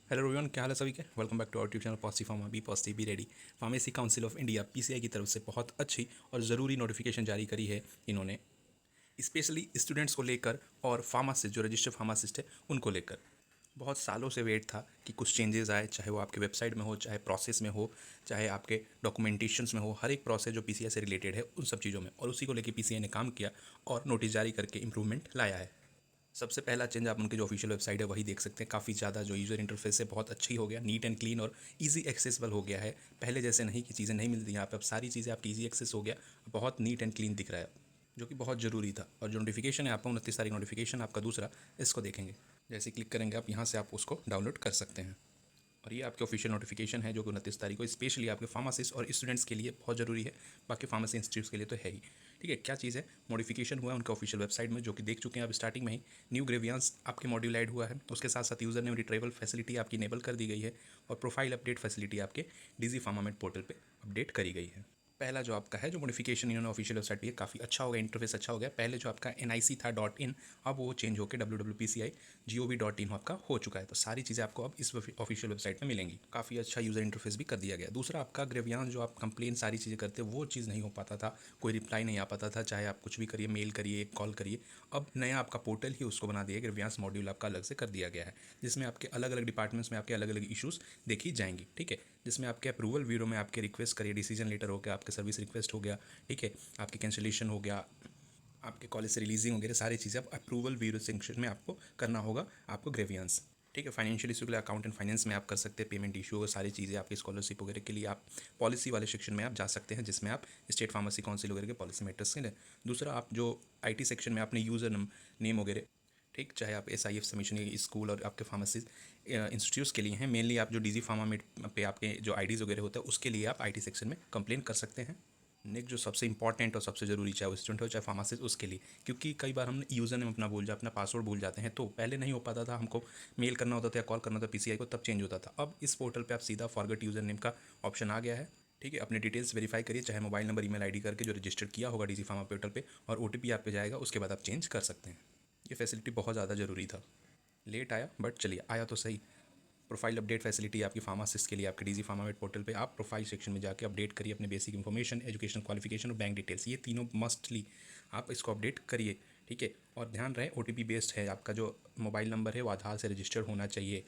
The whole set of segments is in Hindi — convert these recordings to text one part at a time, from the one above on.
हेलो एवरीवन, क्या हाल है सभी के। Welcome back to our YouTube channel positive pharma be positive be ready. Pharmacy council of India PCI की तरफ से बहुत अच्छी और ज़रूरी नोटिफिकेशन जारी करी है इन्होंने, स्पेशली स्टूडेंट्स को लेकर और फार्मासिस्ट जो रजिस्टर्ड फार्मासिस्ट है उनको लेकर। बहुत सालों से वेट था कि कुछ चेंजेस आए, चाहे वो आपके वेबसाइट में हो, चाहे प्रोसेस में हो, चाहे आपके डॉक्यूमेंटेशंस में हो। हर एक प्रोसेस जो पीसीआई से रिलेटेड है उन सब चीज़ों में, और उसी को लेकर पीसीआई ने काम किया और नोटिस जारी करके इंप्रूवमेंट लाया है। सबसे पहला चेंज आप उनकी जो ऑफिशियल वेबसाइट है वही देख सकते हैं। काफ़ी ज़्यादा जो यूज़र इंटरफेस है बहुत अच्छी हो गया, नीट एंड क्लीन और इजी एक्सेसिबल हो गया है। पहले जैसे नहीं कि चीज़ें नहीं मिलती, यहाँ पे अब सारी चीज़ें आपकी इजी एक्सेस हो गया, बहुत नीट एंड क्लीन दिख रहा है, जो कि बहुत ज़रूरी था। और जो नोटिफिकेशन है आपका 29 तारीख नोटिफिकेशन आपका दूसरा, इसको देखेंगे। जैसे क्लिक करेंगे आप यहाँ से आप उसको डाउनलोड कर सकते हैं। और ये आपके ऑफिशियल नोटिफिकेशन है जो कि 29 तारीख को स्पेशली आपके फार्मासिस्ट और स्टूडेंट्स के लिए बहुत ज़रूरी है। बाकी फार्मेसी इंस्टीट्यूट्स के लिए तो है ही। ठीक है, क्या चीज़ है, मॉडिफिकेशन हुआ है उनके ऑफिशियल वेबसाइट में, जो कि देख चुके हैं आप स्टार्टिंग में ही। न्यू ग्रेवियांस आपके मॉड्यूल ऐड हुआ है, उसके साथ साथ यूज़र नेम रिट्रीवल फैसिलिटी आपकी इनेबल कर दी गई है, और प्रोफाइल अपडेट फैसिलिटी आपके डीजी फार्मामेट पोर्टल पर अपडेट करी गई है। पहला जो आपका है जो मॉडिफिकेशन इन्होंने ऑफिशियल वेबसाइट पे, काफ़ी अच्छा हो गया, इंटरफेस अच्छा हो गया। पहले जो आपका NIC था .in, अब वो चेंज होकर www.pci.gov.in आपका हो चुका है। तो सारी चीज़ें आपको अब इस ऑफिशियल वेबसाइट में मिलेंगी। काफ़ी अच्छा यूज़र इंटरफेस भी कर दिया गया। दूसरा आपका ग्रेवियांस जो आप कंप्लेन सारी चीज़ें करते हो वो चीज़ नहीं हो पाता था, कोई रिप्लाई नहीं आ पाता था, चाहे आप कुछ भी करिए, मेल करिए, कॉल करिए। अब नया आपका पोर्टल ही उसको बना दिया, ग्रेवियांस मॉड्यूल आपका अलग से कर दिया गया है, जिसमें आपके अलग अलग डिपार्टमेंट्स में आपके अलग अलग इशूज़ देखी जाएंगी। ठीक है, जिसमें आपके अप्रूवल ब्यूरो में आपके रिक्वेस्ट करिए, डिसीजन लेटर हो गया, आपके सर्विस रिक्वेस्ट हो गया, ठीक है, आपकी कैंसिलेशन हो गया, आपके कॉलेज से रिलीजिंग वगैरह सारी चीज़ें आप अप्रूवल ब्यूरो सेक्शन में आपको करना होगा, आपको ग्रेवियांस। ठीक है, फाइनेंशियल इशू के लिए अकाउंट एंड फाइनेंस में आप कर सकते हैं, पेमेंट इशू और सारी चीज़ें आपकी स्कॉलरशिप वगैरह के लिए आप पॉलिसी वाले सेक्शन में आप जा सकते हैं, जिसमें आप स्टेट फार्मेसी काउंसिल वगैरह के पॉलिसी मैटर्स के लिए। दूसरा, आप जो IT सेक्शन में आपने यूज़र नेम वगैरह, ठीक, चाहे आप SIF सबमिशन स्कूल और आपके फार्मेसी इंस्टीट्यूट्स के लिए हैं, मेनली आप जो डीजी फार्मामेट पे आपके जो IDs वगैरह होता है उसके लिए आप IT सेक्शन में कंप्लेन कर सकते हैं। नेक्स्ट जो सबसे इंपॉर्टेंट और सबसे ज़रूरी, चाहे वो स्टूडेंट हो चाहे फार्मासिस्ट, उसके लिए, क्योंकि कई बार हम यूज़र नेम अपना भूल जाते, अपना पासवर्ड भूल जाते हैं। तो पहले नहीं हो पाता था, हमको मेल करना होता था या कॉल करना होता पीसीआई को, तब चेंज होता था। अब इस पोर्टल पे आप सीधा फॉरगेट यूज़र नेम का ऑप्शन आ गया है। ठीक है, अपने डिटेल्स वेरीफाई करिए, चाहे मोबाइल नंबर, ईमेल ID करके जो रजिस्टर किया होगा डीजी फार्मा पोर्टल पे, और OTP आप पे जाएगा, उसके बाद आप चेंज कर सकते हैं। ये फैसिलिटी बहुत ज़्यादा ज़रूरी था, लेट आया बट चलिए आया तो सही। प्रोफाइल अपडेट फैसिलिटी आपकी फार्मासिस्ट के लिए, आपके डीजी फार्मामेट पोर्टल पे आप प्रोफाइल सेक्शन में जाके अपडेट करिए अपने बेसिक इन्फॉर्मेशन, एजुकेशन क्वालिफिकेशन और बैंक डिटेल्स, ये तीनों मस्टली आप इसको अपडेट करिए। ठीक है, और ध्यान रहे OTP बेस्ड है, आपका जो मोबाइल नंबर है वो आधार से रजिस्टर्ड होना चाहिए।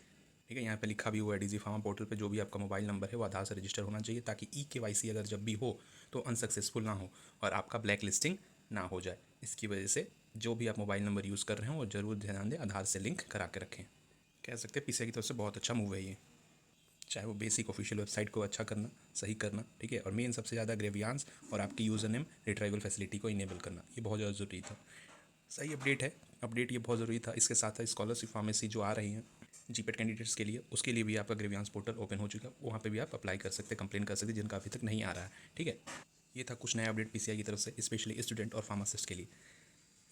ठीक है, यहाँ पे लिखा भी हुआ है डीजी फार्मा पोर्टल पे, जो भी आपका मोबाइल नंबर है वो आधार से रजिस्टर होना चाहिए, ताकि KYC अगर जब भी हो तो अनसक्सेसफुल ना हो और आपका ब्लैक लिस्टिंग ना हो जाए। इसकी वजह से जो भी आप मोबाइल नंबर यूज़ कर रहे हैं वो ज़रूर ध्यान दें, आधार से लिंक करा के रखें। कह सकते हैं पीसीआई की तरफ से बहुत अच्छा मूव है ये, चाहे वो बेसिक ऑफिशियल वेबसाइट को अच्छा करना, सही करना, ठीक है, और मेन सबसे ज़्यादा ग्रेवियांस और आपकी यूज़र नेम रिट्राइवल फैसिलिटी को इनेबल करना, ये बहुत ज़्यादा ज़रूरी था। सही अपडेट है, अपडेट ये बहुत ज़रूरी था। इसके साथ साथ स्कॉलरशिप फार्मेसी जो आ रही हैं जीपेट कैंडिडेट्स के लिए, उसके लिए भी आपका ग्रेवियांस पोर्टल ओपन हो चुका है, वहाँ पे भी आप अप्लाई कर सकते हैं, कंप्लेन कर सकते हैं, जिनका अभी तक नहीं आ रहा है। ठीक है, ये था कुछ नया अपडेट पीसीआई की तरफ से, स्पेशली स्टूडेंट और फार्मासिस्ट के लिए।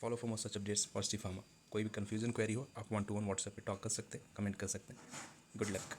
Follow for more such updates positive pharma. कोई भी कन्फ्यूजन क्वेरी हो आप 1-to-1 व्हाट्सएप पे टॉक कर सकते हैं, कमेंट कर सकते हैं। Good luck.